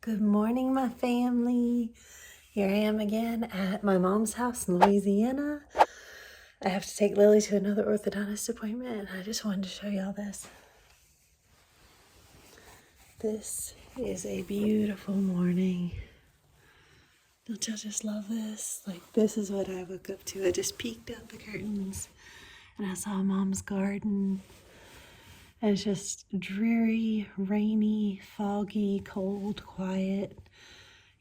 Good morning, my family. Here I am again at my mom's house in Louisiana. I have to take Lily to another orthodontist appointment, and I just wanted to show y'all this. This is a beautiful morning. Don't y'all just love this? Like, this is what I woke up to. I just peeked out the curtains, and I saw Mom's garden. And it's just dreary, rainy, foggy, cold, quiet.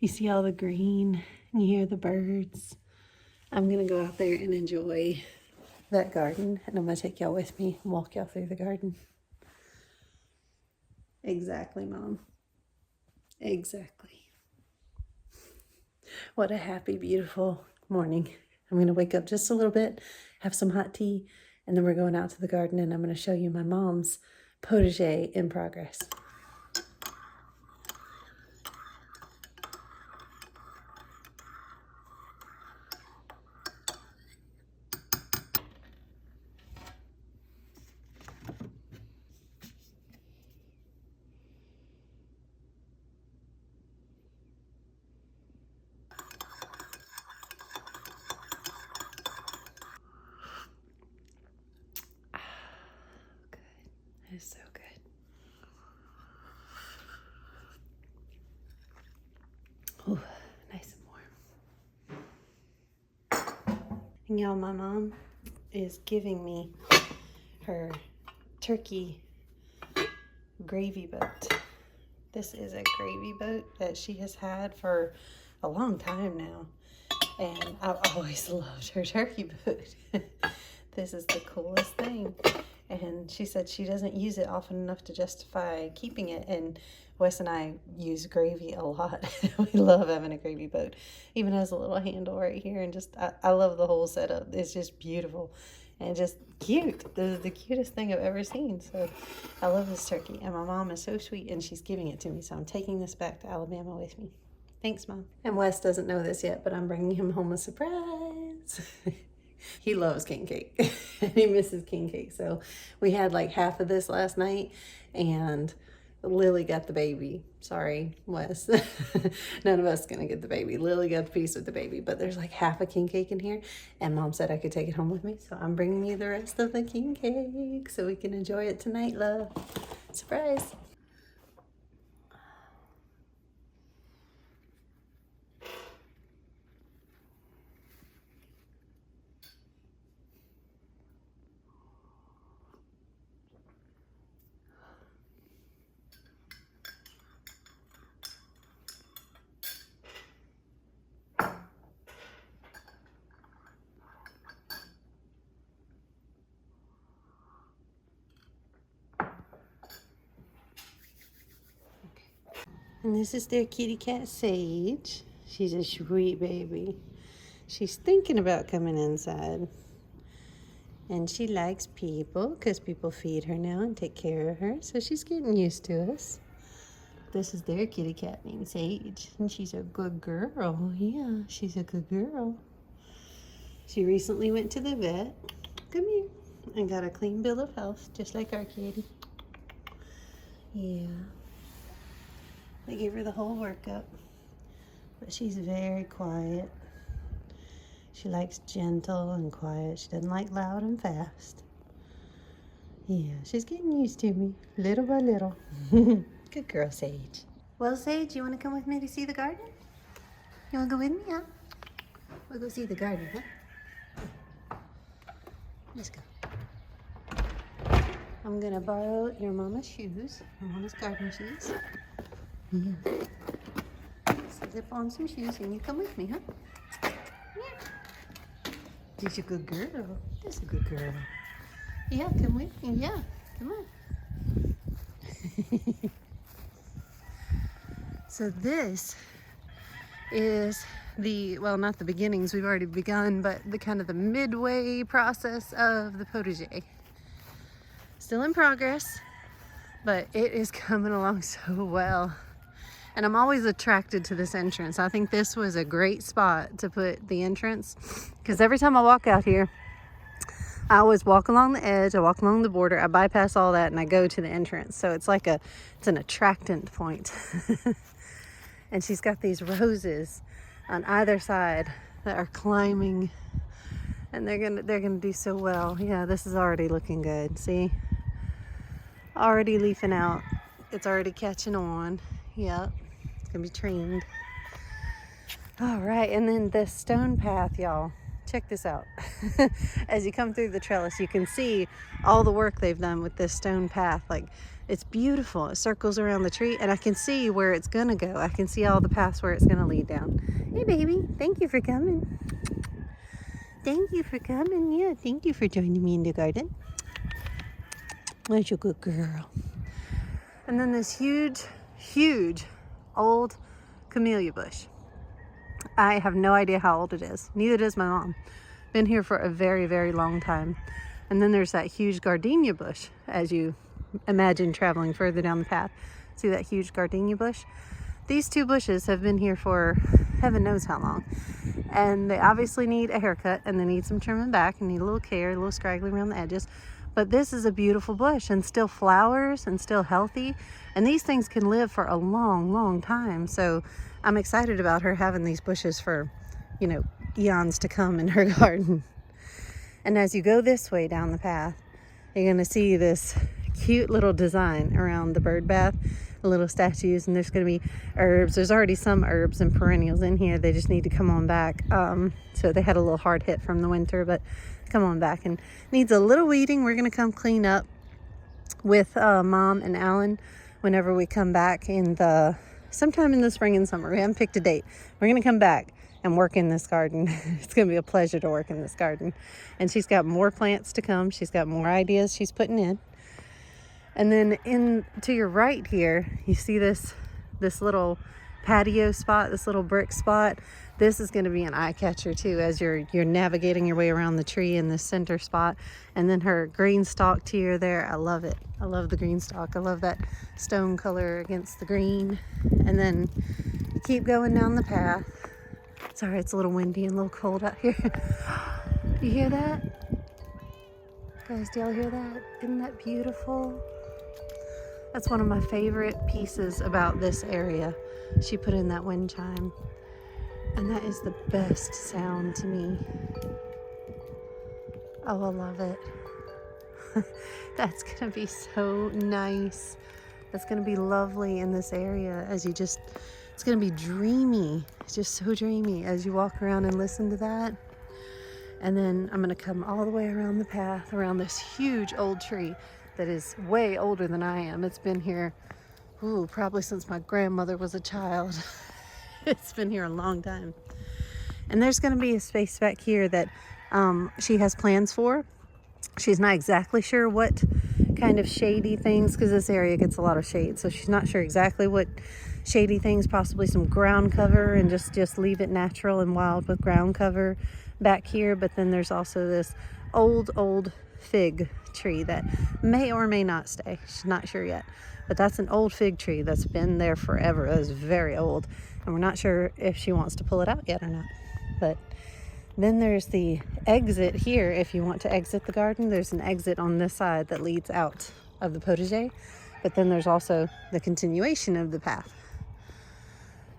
You see all the green and you hear the birds. I'm gonna go out there and enjoy that garden, and I'm gonna take y'all with me and walk y'all through the garden. Exactly, Mom. Exactly. What a happy, beautiful morning. I'm gonna wake up just a little bit, have some hot tea, and then we're going out to the garden, and I'm gonna show you my mom's potager in progress. Good. That is so good. Oh, nice and warm. And y'all, my mom is giving me her turkey gravy boat. This is a gravy boat that she has had for a long time now, and I've always loved her turkey boat. This is the coolest thing, and she said she doesn't use it often enough to justify keeping it, and Wes and I use gravy a lot. We love having a gravy boat. Even has a little handle right here, and just I love the whole setup. It's just beautiful and just cute. This is the cutest thing I've ever seen. So I love this turkey, and my mom is so sweet, and she's giving it to me. So I'm taking this back to Alabama with me. Thanks, Mom. And Wes doesn't know this yet, but I'm bringing him home a surprise. He loves king cake and he misses king cake. So we had like half of this last night, and Lily got the baby. Sorry, Wes. None of us gonna get the baby. Lily got the piece with the baby, but there's like half a king cake in here, and Mom said I could take it home with me. So I'm bringing you the rest of the king cake so we can enjoy it tonight, love. Surprise. And this is their kitty cat, Sage. She's a sweet baby. She's thinking about coming inside. And she likes people because people feed her now and take care of her. So she's getting used to us. This is their kitty cat named Sage. And she's a good girl. Yeah, she's a good girl. She recently went to the vet. Come here. And got a clean bill of health, just like our kitty. Yeah. They gave her the whole workup, but she's very quiet. She likes gentle and quiet. She doesn't like loud and fast. Yeah, she's getting used to me, little by little. Good girl, Sage. Well, Sage, you want to come with me to see the garden? You want to go with me, huh? We'll go see the garden, huh? Let's go. I'm going to borrow your mama's shoes, your mama's garden shoes. Yeah. Zip on some shoes and you come with me, huh? Yeah. She's a good girl. That's a good girl. Yeah, come with me. Yeah, come on. So this is the, well, not the beginnings, we've already begun, but the kind of the midway process of the potager. Still in progress, but it is coming along so well. And I'm always attracted to this entrance. I think this was a great spot to put the entrance, because every time I walk out here, I always walk along the edge, I walk along the border, I bypass all that, and I go to the entrance. So it's like it's an attractant point. And she's got these roses on either side that are climbing, and they're gonna do so well. Yeah, this is already looking good. See, already leafing out. It's already catching on. Yep, it's gonna be trained. All right, and then this stone path, y'all. Check this out. As you come through the trellis, you can see all the work they've done with this stone path. Like, it's beautiful. It circles around the tree, and I can see where it's gonna go. I can see all the paths where it's gonna lead down. Hey, baby, thank you for coming. Thank you for coming. Yeah, thank you for joining me in the garden. That's a good girl. And then this huge old camellia bush. I have no idea how old it is. Neither does my mom. Been here for a very, very long time. And then there's that huge gardenia bush, as you imagine traveling further down the path. See that huge gardenia bush? These two bushes have been here for heaven knows how long. And they obviously need a haircut, and they need some trimming back, and need a little care, a little scraggly around the edges. But this is a beautiful bush, and still flowers, and still healthy. And these things can live for a long, long time. So I'm excited about her having these bushes for, you know, eons to come in her garden. And as you go this way down the path, you're going to see this cute little design around the bird bath, the little statues, and there's going to be herbs. There's already some herbs and perennials in here. They just need to come on back. So they had a little hard hit from the winter, but come on back, and needs a little weeding. We're going to come clean up with Mom and Alan whenever we come back in the sometime in the spring and summer. We haven't picked a date. We're going to come back and work in this garden. It's going to be a pleasure to work in this garden. And she's got more plants to come. She's got more ideas she's putting in. And then in to your right here, you see this little patio spot, this little brick spot. This is going to be an eye catcher too, as you're navigating your way around the tree in this center spot. And then her green stalk tier there, I love it. I love the green stalk. I love that stone color against the green. And then you keep going down the path. Sorry, it's a little windy and a little cold out here. You hear that? Guys, do y'all hear that? Isn't that beautiful? That's one of my favorite pieces about this area. She put in that wind chime. And that is the best sound to me. Oh, I love it. That's gonna be so nice. That's gonna be lovely in this area as it's gonna be dreamy. It's just so dreamy as you walk around and listen to that. And then I'm gonna come all the way around the path, around this huge old tree that is way older than I am. It's been here, probably since my grandmother was a child. It's been here a long time. And there's going to be a space back here that she has plans for. She's not exactly sure what kind of shady things, because this area gets a lot of shade. So she's not sure exactly what shady things, possibly some ground cover, and just leave it natural and wild with ground cover back here. But then there's also this old fig tree that may or may not stay. She's not sure yet. But that's an old fig tree that's been there forever. It was very old. And we're not sure if she wants to pull it out yet or not. But then there's the exit here. If you want to exit the garden, there's an exit on this side that leads out of the potager. But then there's also the continuation of the path.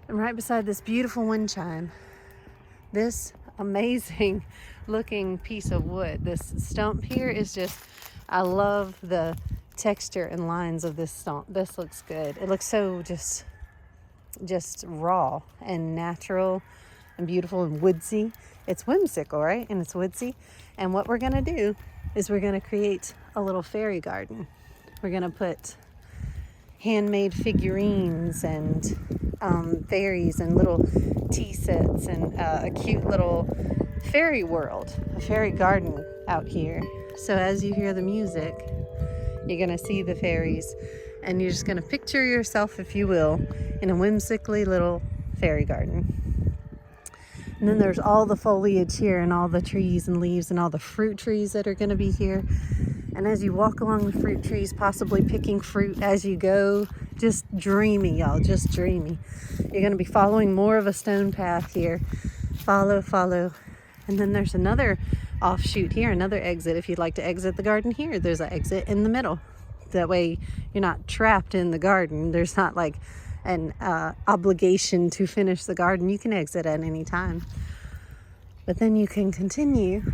And right beside this beautiful wind chime, this amazing looking piece of wood, this stump here is just, I love the texture and lines of this stump. This looks good. It looks so just raw and natural and beautiful and woodsy. It's whimsical, right? And it's woodsy. And what we're gonna do is we're gonna create a little fairy garden. We're gonna put handmade figurines and fairies and little tea sets and a cute little fairy world, a fairy garden out here. So as you hear the music, you're gonna see the fairies, and you're just gonna picture yourself, if you will, in a whimsically little fairy garden. And then there's all the foliage here and all the trees and leaves and all the fruit trees that are gonna be here. And as you walk along the fruit trees, possibly picking fruit as you go, just dreamy, y'all, just dreamy. You're gonna be following more of a stone path here. Follow. And then there's another offshoot here, another exit. If you'd like to exit the garden here, there's an exit in the middle. That way you're not trapped in the garden. There's not like an obligation to finish the garden. You can exit at any time, but then you can continue,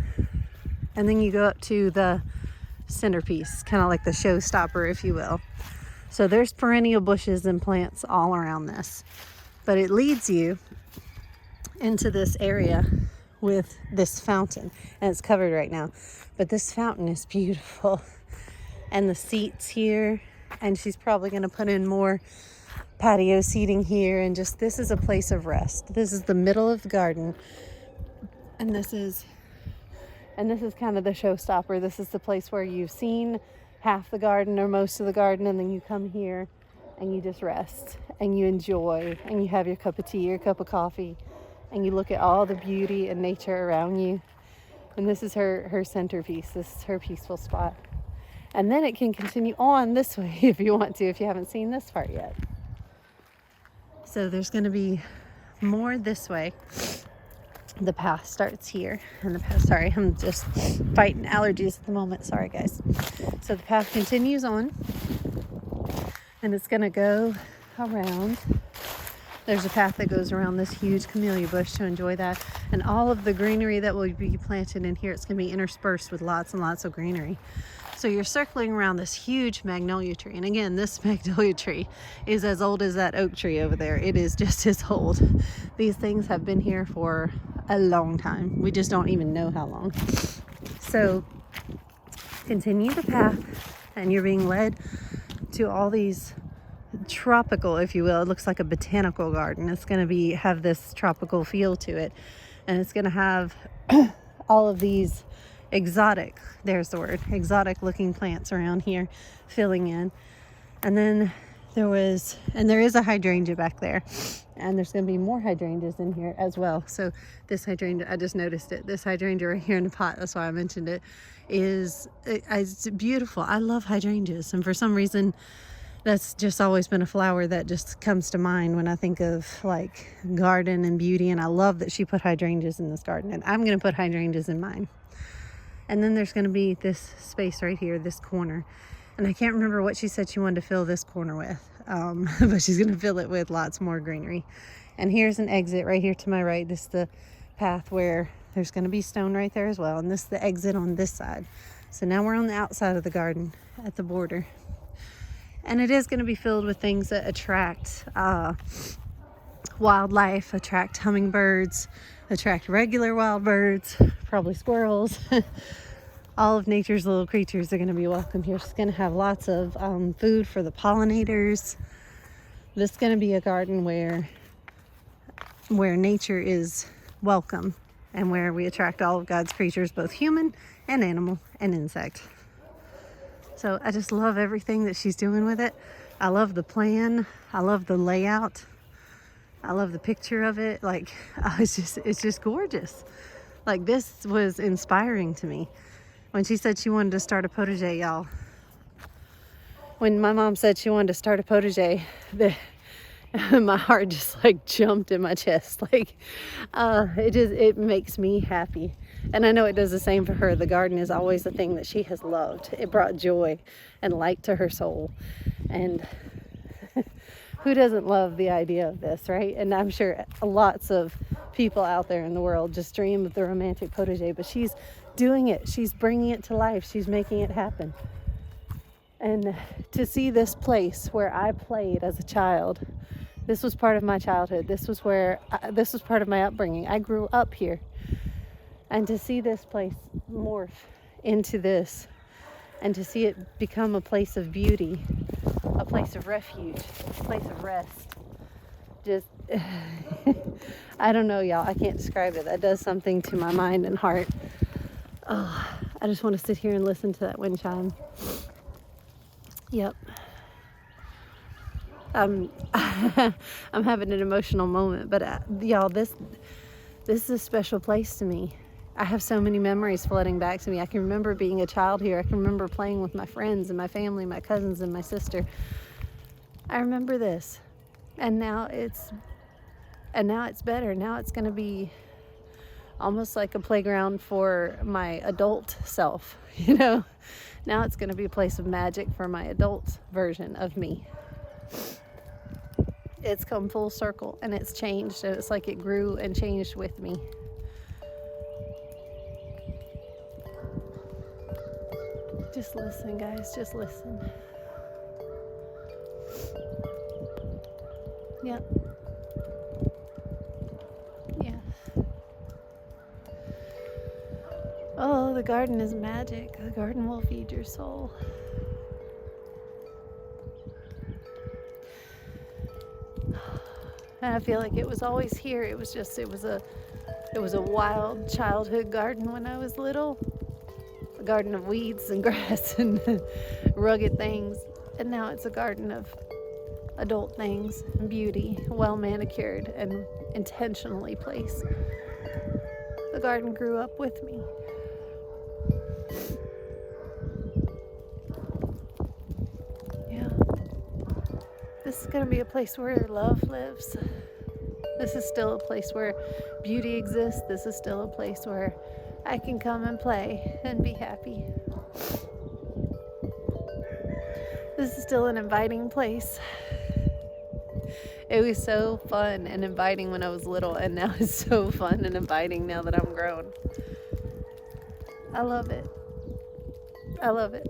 and then you go up to the centerpiece, kind of like the showstopper, if you will. So there's perennial bushes and plants all around this, but it leads you into this area with this fountain, and it's covered right now, but this fountain is beautiful, and the seats here, and she's probably going to put in more patio seating here, and just, this is a place of rest. This is the middle of the garden, and this is kind of the showstopper. This is the place where you've seen half the garden or most of the garden, and then you come here and you just rest and you enjoy, and you have your cup of tea or cup of coffee, and you look at all the beauty and nature around you. And this is her centerpiece. This is her peaceful spot. And then it can continue on this way if you want to, if you haven't seen this part yet. So there's going to be more this way. The path starts here, and the path, sorry, I'm just fighting allergies at the moment. Sorry, guys. So the path continues on, and it's going to go around. There's a path that goes around this huge camellia bush to enjoy that. And all of the greenery that will be planted in here, it's going to be interspersed with lots and lots of greenery. So you're circling around this huge magnolia tree. And again, this magnolia tree is as old as that oak tree over there. It is just as old. These things have been here for a long time. We just don't even know how long. So continue the path, and you're being led to all these tropical, if you will. It looks like a botanical garden. It's going to have this tropical feel to it, and it's going to have all of these exotic, there's the word, exotic looking plants around here filling in. And then there is a hydrangea back there, and there's going to be more hydrangeas in here as well. So this hydrangea, I just noticed it, this hydrangea right here in the pot, that's why I mentioned it, it's beautiful. I love hydrangeas, and for some reason that's just always been a flower that just comes to mind when I think of like garden and beauty. And I love that she put hydrangeas in this garden, and I'm going to put hydrangeas in mine. And then there's going to be this space right here, this corner. And I can't remember what she said she wanted to fill this corner with, but she's going to fill it with lots more greenery. And here's an exit right here to my right. This is the path where there's going to be stone right there as well. And this is the exit on this side. So now we're on the outside of the garden at the border. And it is going to be filled with things that attract wildlife, attract hummingbirds, attract regular wild birds, probably squirrels. All of nature's little creatures are going to be welcome here. She's going to have lots of food for the pollinators. This is going to be a garden where nature is welcome, and where we attract all of God's creatures, both human and animal and insect. So I just love everything that she's doing with it. I love the plan. I love the layout. I love the picture of it. Like, it's just gorgeous. Like, this was inspiring to me. When she said she wanted to start a potager, y'all. When my mom said she wanted to start a potager, my heart just like jumped in my chest. Like, it makes me happy. And I know it does the same for her. The garden is always the thing that she has loved. It brought joy and light to her soul. And who doesn't love the idea of this, right? And I'm sure lots of people out there in the world just dream of the romantic potager, but she's doing it. She's bringing it to life. She's making it happen. And to see this place where I played as a child, this was part of my childhood. This was part of my upbringing. I grew up here. And to see this place morph into this, and to see it become a place of beauty, a place of refuge, a place of rest, just, I don't know, y'all. I can't describe it. That does something to my mind and heart. Oh, I just want to sit here and listen to that wind chime. Yep. I'm having an emotional moment, but y'all, this is a special place to me. I have so many memories flooding back to me. I can remember being a child here. I can remember playing with my friends and my family, my cousins and my sister. I remember this. And now it's better. Now it's going to be almost like a playground for my adult self, you know? Now it's going to be a place of magic for my adult version of me. it's come full circle and it's changed. And it's like it grew and changed with me. Just listen, guys. Just listen. Yep. Yeah. Oh, the garden is magic. The garden will feed your soul. And I feel like it was always here. It was a wild childhood garden when I was little. A garden of weeds and grass and rugged things. And now it's a garden of adult things and beauty, well manicured and intentionally placed. The garden grew up with me. Yeah. This is going to be a place where love lives. This is still a place where beauty exists. This is still a place where I can come and play and be happy. This is still an inviting place. It was so fun and inviting when I was little, and now it's so fun and inviting now that I'm grown. I love it. I love it.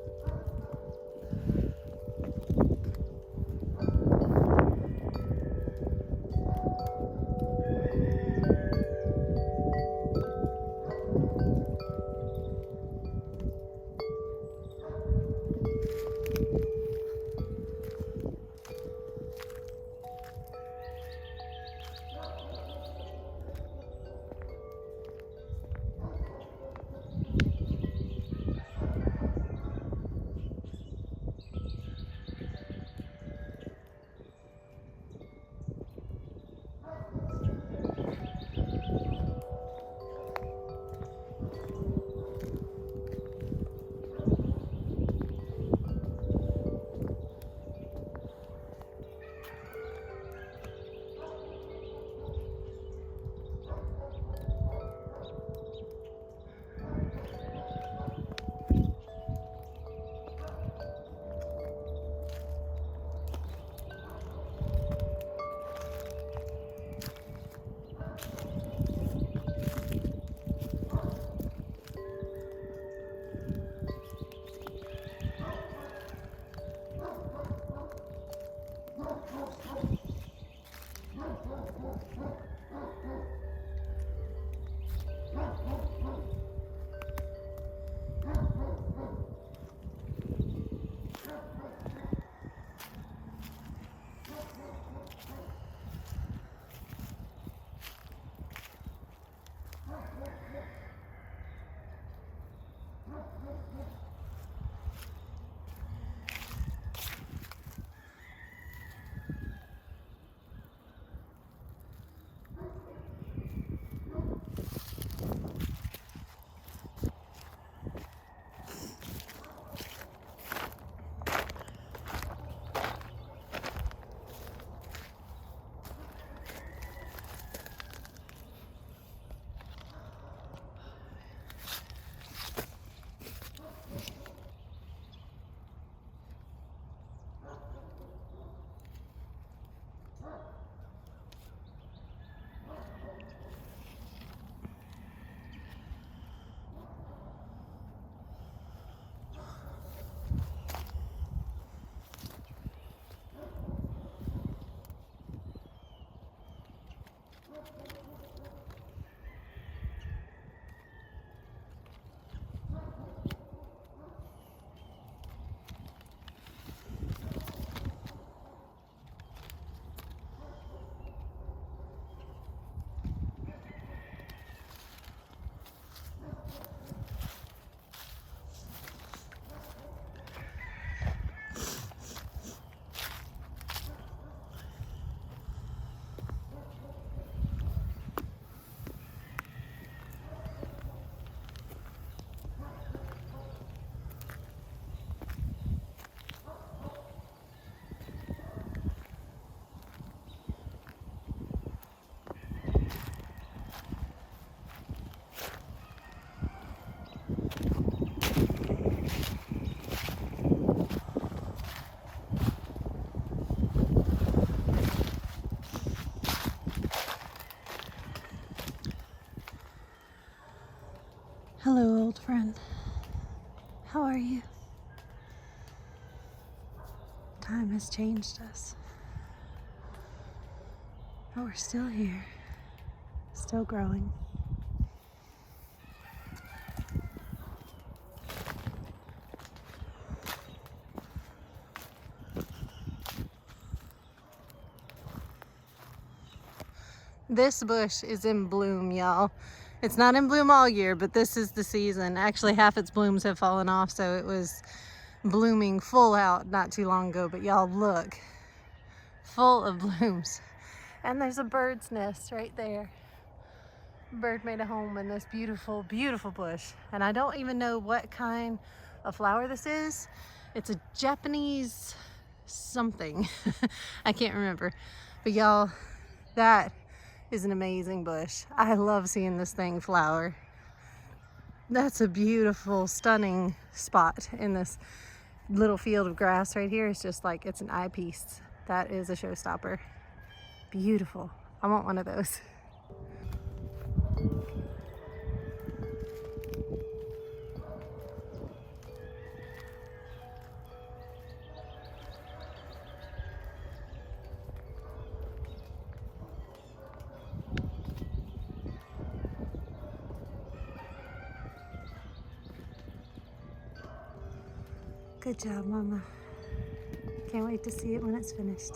Hello, old friend. How are you? Time has changed us. But we're still here, still growing. This bush is in bloom, y'all. It's not in bloom all year, but this is the season. Actually, half its blooms have fallen off, so it was blooming full out not too long ago. But y'all look, full of blooms. And there's a bird's nest right there. A bird made a home in this beautiful, beautiful bush. And I don't even know what kind of flower this is. It's a Japanese something. I can't remember. But y'all, that is an amazing bush. I love seeing this thing flower. That's a beautiful, stunning spot in this little field of grass right here. It's just like, it's an eyepiece. That is a showstopper. Beautiful. I want one of those. Good job, Mama. Can't wait to see it when it's finished.